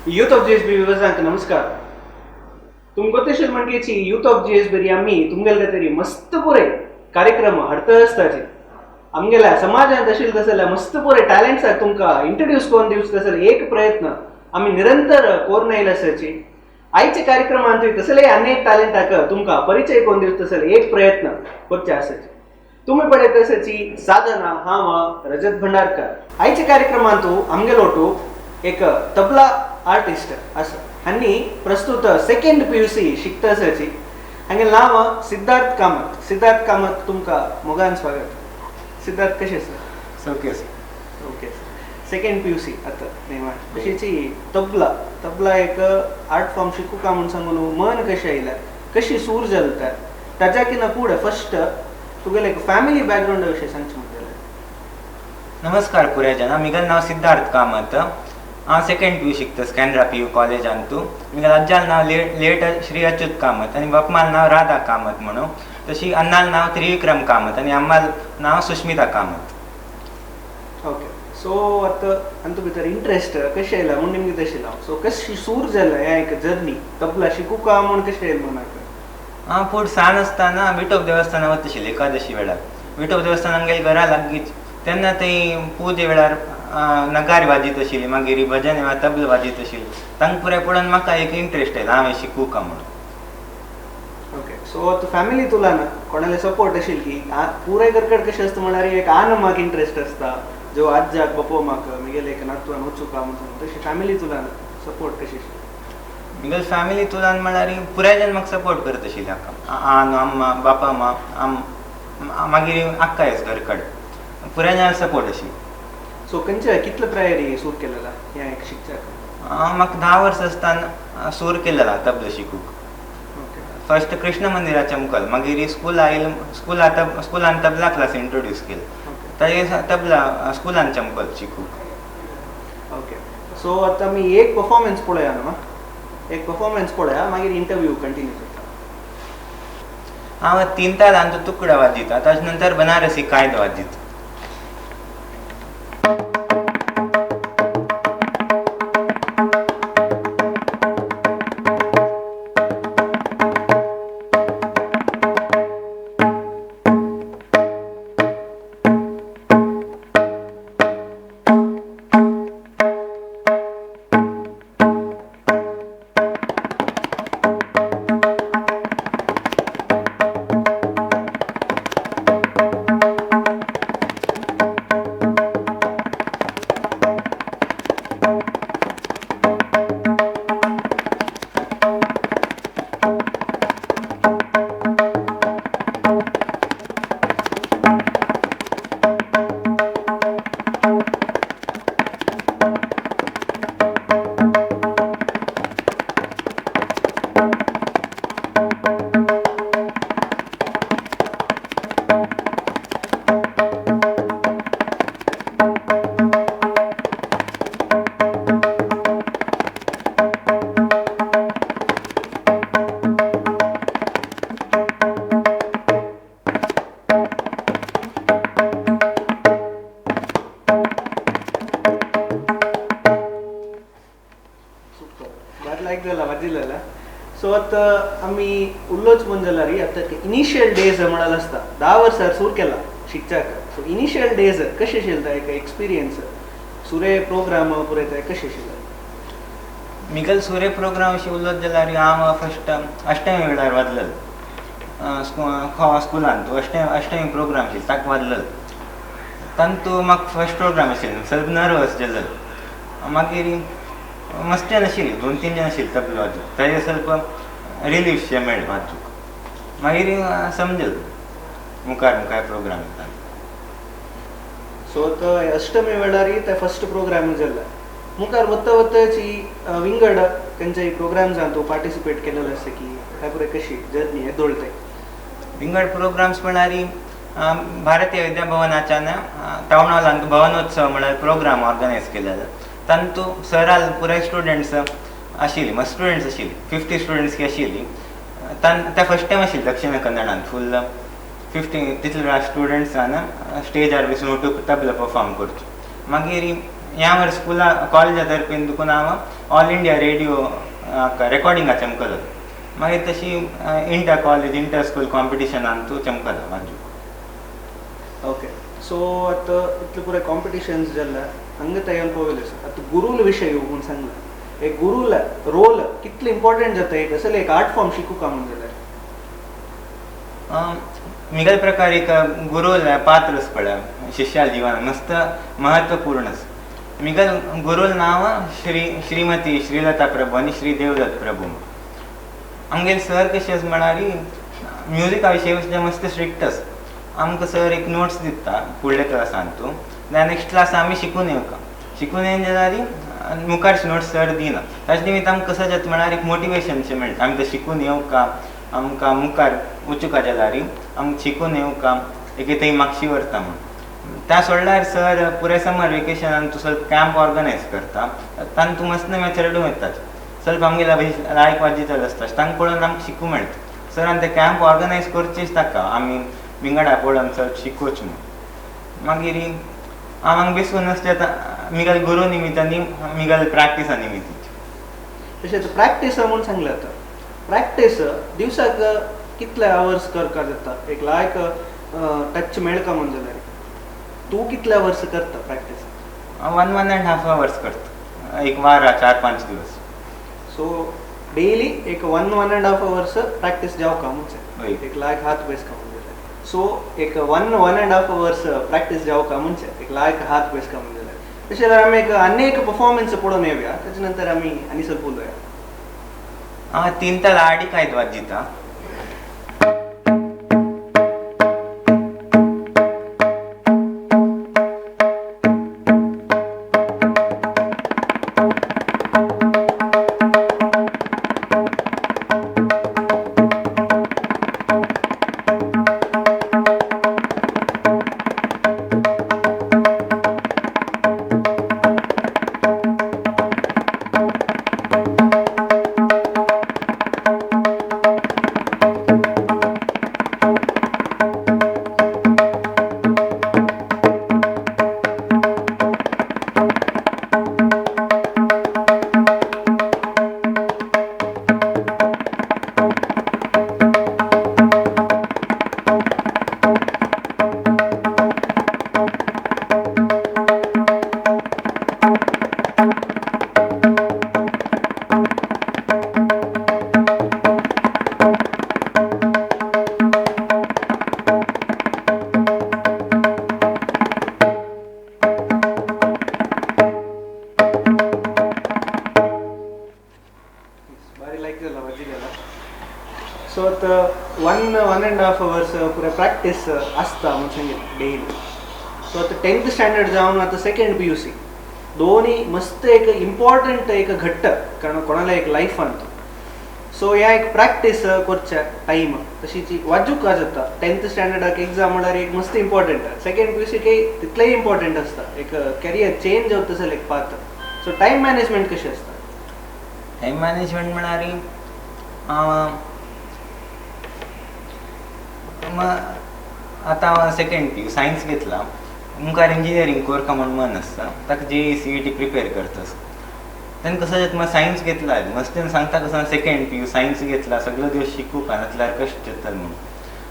Youth of GSB विवजांक नमस्कार. तुमको तशें म्हणकेची यूथ ऑफ जीएसबी आम्ही तुमगेल तरी मस्त पुरे कार्यक्रम हाडत आसताचे. आमगेल्या समाजात असेल तसल्या मस्त पुरे टॅलेंट्स आहेत तुमका इंट्रोड्यूस करून दिवस तसले एक प्रयत्न आम्ही निरंतर कोरून येईल असायची. आईचे कार्यक्रमांत तसले अनेक टॅलेंट आका तुमका परिचय करून दिवस तसले एक प्रयत्न करचे असायचे. तुम्ही पडत असायची साधना हा रजत भंडारकर. आईचे कार्यक्रमांत आमगेलोटू एक तबला आर्टिस्ट असं हांनी प्रस्तुत सेकंड PUC शिकता असायची. हांगे नाव सिद्धार्थ कामत. सिद्धार्थ कामत तुमका मोगान स्वागत. सिद्धार्थ कशे sir? Okay okay. Second PUC आता नेमा कशीची तबला एक आर्ट फॉर्म शिकू का म्हणून सांगून मन कशें आयला, कशी सूर जलता ताच्या किना पुढे फर्स्ट तुगेले एक फॅमिली बॅकग्राऊंड विषय सांगचे म्हणटले. नमस्कार पुऱ्या जना. मिगल नाव सिद्धार्थ कामत. हांव सेकंड PU शिकता कॅनरा PU कॉलेजांत. मिगल अज्जाल नाव लेट श्री अच्युत कामत आणि बापमाल नाव राधा कामत म्हणून. तशी अन्नाल नाव त्रिविक्रम कामत आणि अम्माल नाव सुष्मिता कामत. ओके. सो आता अंतु भितर इंटरेस्ट कशें आयला म्हूण निमगे तशें लाव. सो कशी सूर जाला ह्या एक जर्नी तबला शिकू का म्हूण कशें येयलें मनाक? हांव फूड सान आसतना विठोब देवस्थाना वतशिल्लें एकादशी वेळार. विठोब देवस्थान आमगेल्या घरा लागींच. तेन्ना थंय पुजे वेळार नगारी वाजीत आशिल्ली, मागीर भजन वा तबला वाजीत आशिल्ली. तांकां पुराय पळोवन म्हाका एक इंट्रस्ट आयलो हांवें शिकूं का म्हणून. ओके. सो आता फॅमिली तुला ना कोणाला सपोर्ट असेल की पुराय करकड कशें आसता म्हळ्यार एक म्हाका इंट्रस्ट आसता जो आज्जाक बापो म्हाका म्हगेले एक नातवान वचूं का म्हणून तशी फॅमिली तुला ना सपोर्ट कशी? मिगल फॅमिली तुलान म्हळ्यार पुराय जन म्हाका सपोर्ट करत आशिल्ले हाका. न्हू अम्मा बापा मागीर आख्खायच घरकड पुराय जन सपोर्ट आशिल्ली. सो खंयच्या कितले प्रायरी सूर केलेला ह्या एक शिकच्याक? म्हाका 10 वर्सां आसतना सूर केलेला तबला शिकूंक. फर्स्ट कृष्ण मंदिराच्या मुखार, मागीर स्कुलान तबला क्लास इंट्रोड्यूस केली. ताजे तबला स्कुलांच्या मुखार शिकूंक. ओके. सो आता मी एक परफॉर्मन्स पळया न्हू, एक परफॉर्मन्स पळया मागीर इंटरव्यू कंटिन्यू करता. हांव 3 तालांचो तुकडा वाजयता, ताजे नंतर बनारसी कायद वाजयता. वाजिल्लेला. सो आता आम्ही उल्लोच म्हणून जाल्यार आता इनिशियल डेज म्हणाल आसता 10 वर्सां सूर केला शिकच्याक. सो इनिशियल डेज कशें आशिल्ले एक एक्सपिरियन्स सुरे प्रोग्राम पुरे ते कशें आशिल्ले? मिगल सुरे प्रोग्राम अशी उलयत जाल्यार हांव फर्स्ट अष्टमी वेळार वाजलेलो स्कुलांत. अष्टमी प्रोग्राम आशिल्लो ताका वाजलेलो. तातूंत म्हाका फर्स्ट प्रोग्राम आशिल्लो, ಸ್ವಲ್ಪ नर्वस जालेलो. मागीर मस्ती नाशिल्ली, 2-3 जन आशिल्ले तबला वाजोवंक. ताजेर ಸ್ವಲ್ಪ रिलीफ शें मेळ्ळें वाजोवंक. मागीर समजलें मुखार प्रोग्राम येता. सो आता अष्टमी वेळार ते फर्स्ट प्रोग्राम जाल्ला. मुखार वताची विंगड खंयच्याय प्रोग्राम्सांत तूं पार्टिसिपेट केलेलो आसा की काय पुरे कशी जर्नी येदोळते? विंगड प्रोग्राम्स म्हळ्यार भारतीय विद्या भवनाच्यान टावन हॉलांत भवनोत्सव म्हळ्यार प्रोग्राम ऑर्गनायज केलेलो. तातूंत सराल पुराय स्टुडंट्स आशिल्ली, मस्त स्टुडंट्स आशिल्ली, 50 स्टुडंट्स की आशिल्ली. त्या फर्स्ट टायम आशिल्ली दक्षिण कन्नडांत फूल 50 तितले स्टुडंट्सान स्टेजार बसून तबला परफॉर्म करचो. मागीर ह्या वर्स स्कुला कॉलेजा तर्फेन तुका हांव ऑल इंडिया रेडिओ रेकॉर्डिंगा चमकलो. मागीर तशी इंटर कॉलेज इंटर स्कूल कॉम्पिटिशनान तूं चमकला माजू. ओके. सो आतां इतले पुराय कॉम्पिटिशन्स जाल्ल्या हांगा तयार पळयले आसा. आतां गुरूल विशय म्हूण सांगला. एक गुरूल रोल कितलो इम्पॉर्टंट जाता एक असले एक आर्ट फॉर्म शिकूंक म्हणून जाल्यार. मिगल प्रकार एक गुरुल पात्रस पळय शिष्या जिवन मस्त महत्वपूर्ण. मिगल गुरुल नांव श्रीमती श्रीलता प्रभू आनी श्री देवदत्त प्रभू. आमगेले सर कशें आसा म्हळ्यार म्युजिका विशयी मस्त स्ट्रिक्ट आसा. आमकां सर एक नोट्स दिता फुडल्या क्लासान तूं नेक्स्ट क्लास आमी शिकून येवका. शिकून येवन जाल्यार मुखारचे नोट्स सर दिना. ताचे निमित्त आमकां कसं जाता म्हळ्यार एक मोटिवेशन अशें मेळटा. आमी तें शिकून येवका आमकां मुखार वचूंका जाल्यार आमकां शिकून येवका एक थंय म्हापशी व्हरता म्हूण. त्या सोडल्यार सर पुराय समर वेकेशनान तूं ಸ್ವಲ್ಪ कॅम्प ऑर्गनायज करता. तातूंत तूं मस्त मॅचुरिटी वयता. ಸ್ವಲ್ಪ आमगेल्या लायक वाजितल आसता तांकां पळोवन आमकां शिकूंक मेळटा. सरान ते कॅम्प ऑर्गनायज करचेच ताका आमी विंगडा पळोवन चड शिकोवचे म्हूण. मागीर आमकां बेसून नासलें आतां मिगल गुरू निमित्त आनी मिगल प्रॅक्टिसा निमित्त. तशेंच प्रॅक्टीस म्हूण सांगलें आतां. प्रॅक्टीस दिवसाक कितले आवर्स करता जाता एक लायक टच मेळका म्हूण जाल्यार तूं कितले आवर्स करता प्रॅक्टीस? 1.5 hours करता एक वारा 4-5 दिवस. सो डेली एक 1.5 hours प्रॅक्टीस जावका म्हणजे एक लायक हात बेसका म्हणजे. सो एक 1.5 hours प्रॅक्टीस जावका म्हणजे एक लायक हात बेसका म्हणजे. तशें जाल्यार आमी एक आनी एक परफॉर्मन्स पळोवन येवया. ताचे नंतर आमी आनी ಸ್ವಲ್ಪ उलोवया. हांव 3 ताल आडी कायत वाजिता. सो आतां 1.5 hours पुराय प्रॅक्टीस आसता म्हणून सांगितलें डेली. सो आतां 10th स्टँडर्ड जावन आतां 2nd PUC दोनी मस्त एक इम्पॉर्टंट एक घट्ट कारण कोणाला एक लायफान. सो ह्या एक प्रॅक्टीस करच्या टायम तशीच वाजूंक जाता. 10th स्टँडर्डाक एग्जाम म्हळ्यार एक मस्त इम्पॉर्टंट. 2nd PUC तितलेय इम्पॉर्टंट आसता. एक कॅरियर चेंज जावता तसो एक पाथ. सो टायम मॅनेजमेंट कशें आसता? टायम मॅनेजमेंट म्हळ्यार आतां हांव 2nd PU सायन्स घेतला. मुखार इंजिनियरींग करता म्हूण मन आसता. ताका JEE CET प्रिपेर करता. तेन्ना कसो जाता म्हाका सायन्स घेतला मस्तीन सांगता कसो 2nd PU सायन्स घेतला सगळो दिवस शिकूंक नातल्यार कश्ट जाता म्हणून.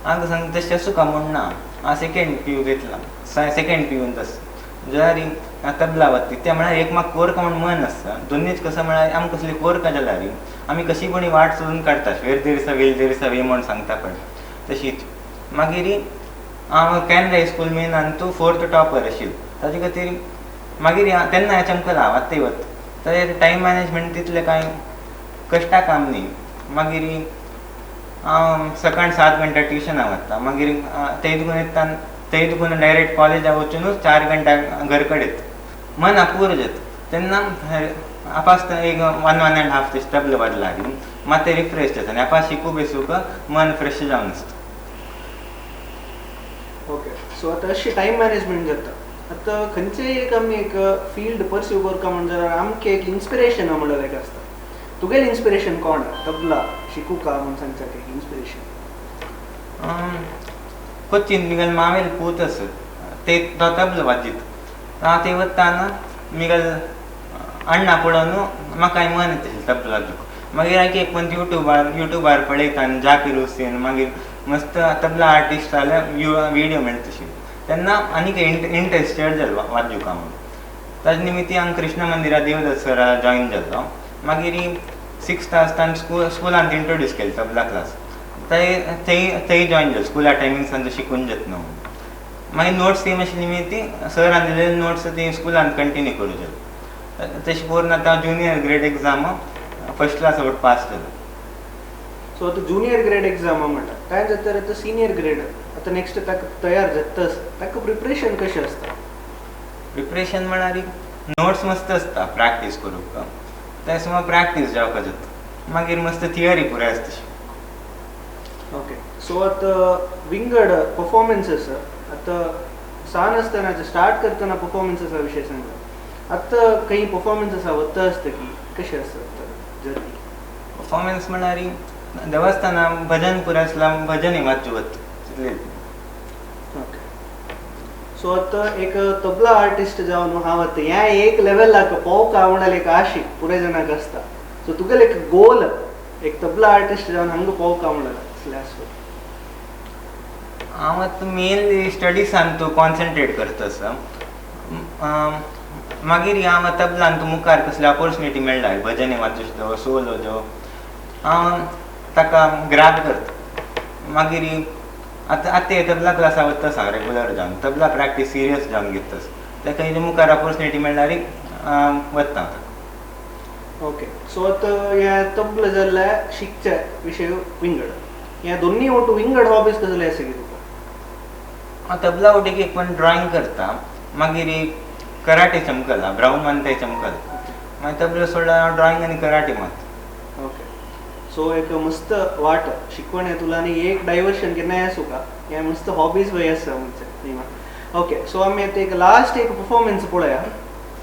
हांव सांगता तशें आसूंका म्हूण ना. हांव 2nd PU घेतला 2nd PUन तसो जाल्यार तबला वादन तें म्हळ्यार एक म्हाका करता म्हूण मन आसता. दोनीच कसो म्हळ्यार आमी कसली करता जाल्यार आमी कशी कोणी वाट सोदून काडटा. वेर देर दिसा वे म्हूण सांगता पळय तशीच. मागीर हांव कॅनरा हायस्कूल मेनान तूं 4th टॉपर आशिल्लो. ताजे खातीर मागीर तेन्ना चमकला हांव आतां वता. ताजेर टायम मॅनेजमेंट तितलें कांय कश्टा काम न्ही. मागीर हांव सकाळ 7 घंटा ट्युशनाक वता. मागीर थंय दुखून येता थंय दुखून डायरेक्ट कॉलेजाक वचूनच 4 घंटा घर कडेन येता. मन अपूर जाता. तेन्ना आपास एक 1.5 तें तबला वाजला मात रिफ्रेश जाता आनी आपास शिकू बेसूक मन फ्रेश जावन आसता. ओके. सो आतां अशी टायम मॅनेजमेंट जाता. आतां खंयचेय एक आमी एक फिल्ड परस्यू करता म्हणजे आमकां एक इन्स्पिरेशन म्हणल्यार एक आसता. तुगेलें इन्स्पिरेशन कोण? तबला शिकूंक म्हणून सांगता एक इन्स्पिरेशन? कोचिन तुगेले मावेल पूत आसत ते तो तबला वाजीत. हांव थंय वता मिगल अण्णा पळोवन म्हाकाय मन येतलें तबला वाजोवंक. मागीर हांवें एक पण युट्यूबार पळयता आनी जाकीर हुसेन मागीर मस्त तबला आर्टिस्ट जाले विडियो मेळटा तशी. तेन्ना आनीक इंट्रस्ट चड जालो वाजोवपा म्हणून. ताजे निमित्त हांव कृष्ण मंदिरा देवदत्त सरा जॉयन जालो. मागीर 6th आसतना स्कुलांत इंट्रोड्यूस केली तबला क्लास. थंय जॉयन जालो स्कुला टायमिंग्सान शिकून जाता न्हू. मागीर नोट्स ती मातशी निमित्त सरान दिलेले नोट्स ती स्कुलांत कंटिन्यू करूं जालो. तशें करून आतां junior grade exam first class out pass जालो. सो आतां ज्युनियर ग्रेड एग्जाम म्हणटा काय जाता आतां सिनियर ग्रेड आतां नेक्स्ट ताका तयार जाता ताका प्रिपरेशन कशें आसता? प्रिपरेशन म्हळ्यार नोट्स मस्त आसता प्रॅक्टीस करूंक. त्या समोर प्रॅक्टीस जावपा जाता. मागीर मस्त थियरी पुराय आसता तशी. ओके. सो आतां विंगड परफॉर्मन्सेस आतां सान आसतना स्टार्ट करतना परफॉर्मन्सेसा विशयी सांगता. आतां काही परफॉर्मन्सेस वता आसता की कशें आसता जर्नी? परफॉर्मन्स म्हळ्यार देवस्थाना भजन पुराय आसला भजन वाचूं वता तितलें. ओके. सो आतां एक तबला आर्टिस्ट जावन हांव आतां ह्या एक लेवलाक पावोवंक म्हणल्यार एक आशीक पुराय जाणांक आसता. सो तुगेलो एक गोल एक तबला आर्टिस्ट जावन हांगा पावोवंक म्हणल्यार असलें आसता? हांव आतां मेनली स्टडीसान तूं कॉन्सन्ट्रेट करता आसा. मागीर हांव तबलान तूं मुखार कसली ऑपॉर्च्युनिटी मेळ्ळा भजनी वाजोवचो सोलो जो हांव ताका ग्रॅब करता. मागीर आतां तबला क्लासा वता सांग रेगुलर जावन तबला प्रॅक्टीस सिरियस जावन घेता. ताका हेजे मुखार ऑपॉर्च्युनिटी मेळ्ळ्यार वता हांव. ओके. सो आतां ह्या तबला जाल्यार शिकचे विशय विंगड ह्या दोन्ही वटू विंगड हॉबीज कसले आसा की तुका? हांव तबला वटेक एक पण ड्रॉइंग करता. मागीर कराटे चमकला ब्राऊन मानताय चमकला. मागीर तबला सोडला हांव ड्रॉइंग आनी कराटे मात. ओके. सो एक मस्त वाट शिकवण आहे तुला आणि एक डायव्हर्शन केन्नाय आसूं का हे मस्त हॉबीज वय आसा म्हणजे. ओके. सो आमी आतां एक लास्ट एक परफॉर्मन्स पळया.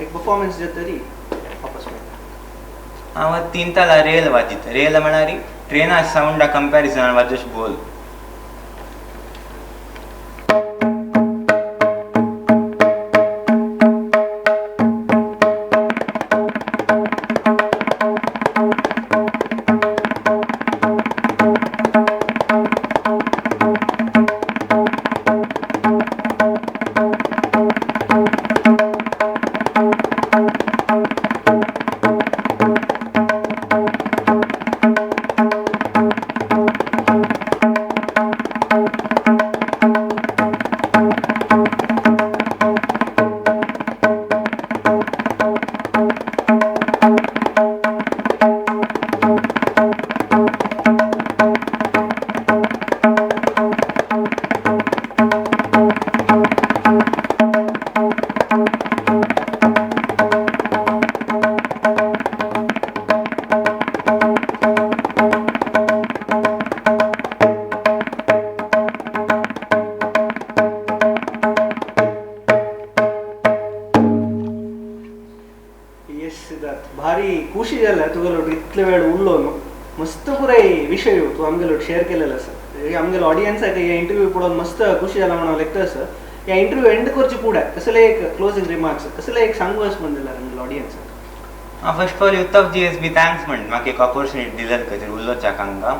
एक परफॉर्मन्स जे तरी वापस मेळटा. हांव 3 ताला रेल वाजयता. रेल म्हळ्यार ट्रेना सावंडा कंपॅरिजनान वाजोवचे बोल. सिद्धार्थ भारी खुशी जाला तुगेलो इतले वेळ उरलो न्हू. मस्त पुराय विशय तू आमगेलो शेअर केलेलो आसा. आमगेलो ऑडियन्साक हे इंटरव्यू पळोवन मस्त खुशी जाला म्हणून लेखता आसा. ह्या इंटरव्यू एंड करचे फुडें कसले एक क्लोजिंग रिमार्क्स कसले एक सांगू आस म्हणून दिल्यार आमगेलो ऑडियन्साक? First of all youth of GSB thanks म्हणटा म्हाका एक ऑपॉर्च्युनिटी दिलेली खातीर उलोवच्याक हांगा.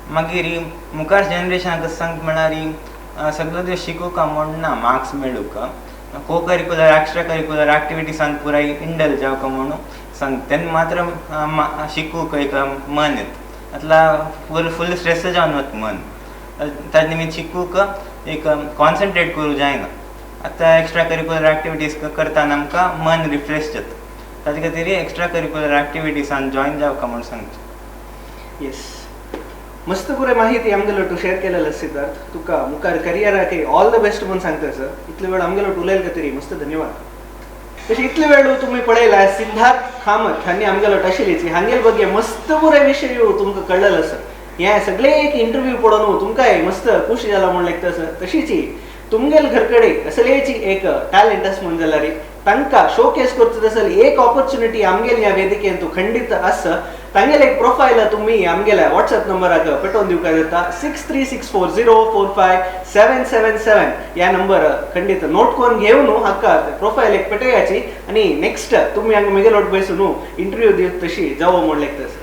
मागीर मुखार जनरेशनाक कसं सांगता म्हळ्यार सगळो दिवस शिकूंक म्हणना मार्क्स मेळूंक को करिक्युलर एक्स्ट्रा करिक्युलर एक्टिविटीसान पुराय इंडल जावका म्हणून सांग. तेन्ना मात्र शिकूंक एक मन येता. आतला फुल स्ट्रेस जावन वता मन. ताजे निमित्त शिकूंक एक कॉन्सन्ट्रेट करूं जायना. आतां एक्स्ट्रा करिक्युलर एक्टिविटीज करतना आमकां मन रिफ्रेश जाता. ताजे खातीर एक्स्ट्रा करिक्युलर एक्टिविटीसान जॉयन जावका म्हणून सांगता. येस. मस्त पुरे माहिती आमगेलो तू शेअर केलेलो सिद्धार्थ. तुका मुखार करियराक ऑल द बेस्ट म्हणून सांगता सर. इतले वेळ आमगेलो उलयले खातीर मस्त धन्यवाद. तशें इतले वेळ तुम्ही पळयला सिद्धार्थ कामत हांणी आमगेलो टशिलीची हांगेल बगे मस्त पुरे विशय तुमकां कळलेलो आसा. हे सगळे एक इंटरव्यू पळोवन तुमकांय मस्त खुशी जाला म्हूण लेखता सर. तशीची तुमगेल घरकडे असलेची एक टॅलेंट आसा म्हणून जाल्यार तांकां शोकेस करता आसली एक ऑपॉर्च्युनिटी आमगेल ह्या वेदिकेन तू खंडीत आसा. तांगेले एक प्रोफाईल तुम्ही आमगेल्या व्हॉट्सअप नंबराक पेटोवन दिवका जाता 6364045777 या नंबर खंडित नोट करून घेऊन हक्का प्रोफाईल एक पेटयाची आणि नेक्स्ट तुम्ही हांगा मेगेलोट बसून इंटरव्यू दिवत तशी जावं म्हणलें तसं.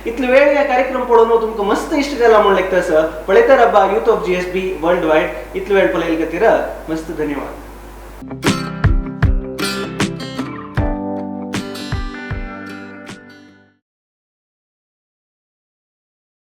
इतले वेळ या कार्यक्रम पळोवन तुमकां मस्त इश्ट जाला म्हणलें तसं पळयता रब्बा youth of GSB world wide. इतले वेळ पळयले खातीर मस्त धन्यवाद.